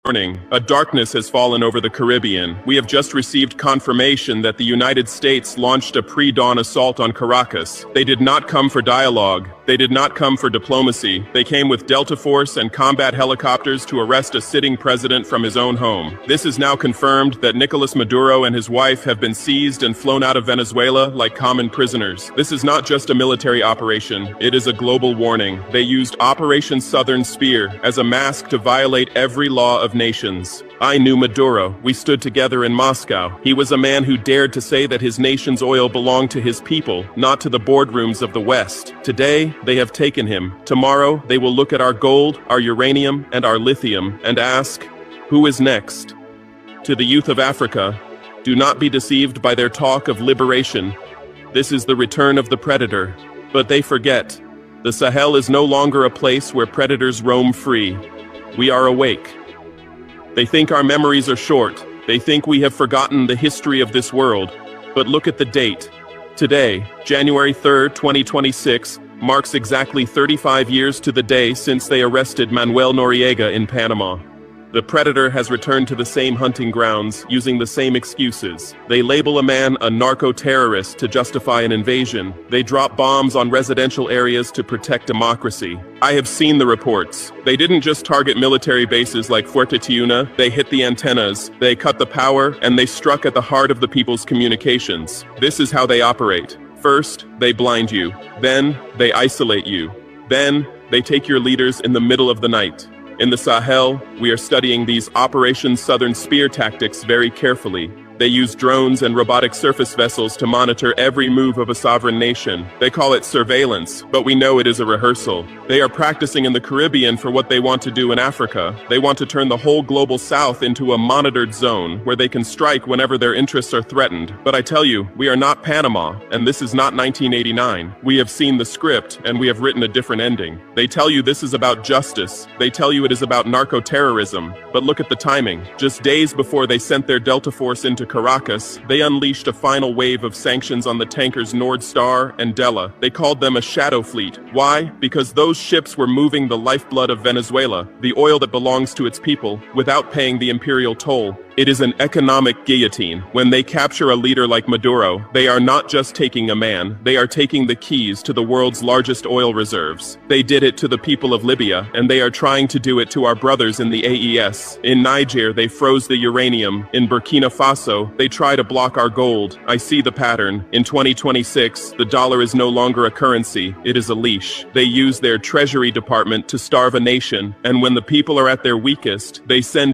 Morning, a darkness has fallen over the Caribbean. We have just received confirmation that the United States launched a pre-dawn assault on Caracas. They did not come for dialogue. They did not come for diplomacy. They came with Delta Force and combat helicopters to arrest a sitting president from his own home. This is now confirmed that Nicolas Maduro and his wife have been seized and flown out of Venezuela like common prisoners. This is not just a military operation. It is a global warning. They used Operation Southern Spear as a mask to violate every law of nations. I knew Maduro. We stood together in Moscow. He was a man who dared to say that his nation's oil belonged to his people, not to the boardrooms of the West. Today, they have taken him. Tomorrow, they will look at our gold, our uranium, and our lithium and ask, who is next? To the youth of Africa, do not be deceived by their talk of liberation. This is the return of the predator. But they forget. The Sahel is no longer a place where predators roam free. We are awake. They think our memories are short. They think we have forgotten the history of this world. But look at the date. Today, January 3rd, 2026, marks exactly 35 years to the day since they arrested Manuel Noriega in Panama. The predator has returned to the same hunting grounds, using the same excuses. They label a man a narco-terrorist to justify an invasion. They drop bombs on residential areas to protect democracy. I have seen the reports. They didn't just target military bases like Fuerte Tiuna, they hit the antennas, they cut the power, and they struck at the heart of the people's communications. This is how they operate. First, they blind you. Then, they isolate you. Then, they take your leaders in the middle of the night. In the Sahel, we are studying these Operation Southern Spear tactics very carefully. They use drones and robotic surface vessels to monitor every move of a sovereign nation. They call it surveillance, but we know it is a rehearsal. They are practicing in the Caribbean for what they want to do in Africa. They want to turn the whole global south into a monitored zone where they can strike whenever their interests are threatened. But I tell you, we are not Panama, and this is not 1989. We have seen the script, and we have written a different ending. They tell you this is about justice. They tell you it is about narco-terrorism. But look at the timing. Just days before they sent their Delta Force into Caracas, they unleashed a final wave of sanctions on the tankers Nord Star and Della. They called them a shadow fleet. Why? Because those ships were moving the lifeblood of Venezuela, the oil that belongs to its people, without paying the imperial toll. It is an economic guillotine. When they capture a leader like Maduro, they are not just taking a man, they are taking the keys to the world's largest oil reserves. They did it to the people of Libya, and they are trying to do it to our brothers in the AES. In Niger, they froze the uranium. In Burkina Faso, they try to block our gold. I see the pattern. In 2026, the dollar is no longer a currency, it is a leash. They use their treasury department to starve a nation, and when the people are at their weakest, they send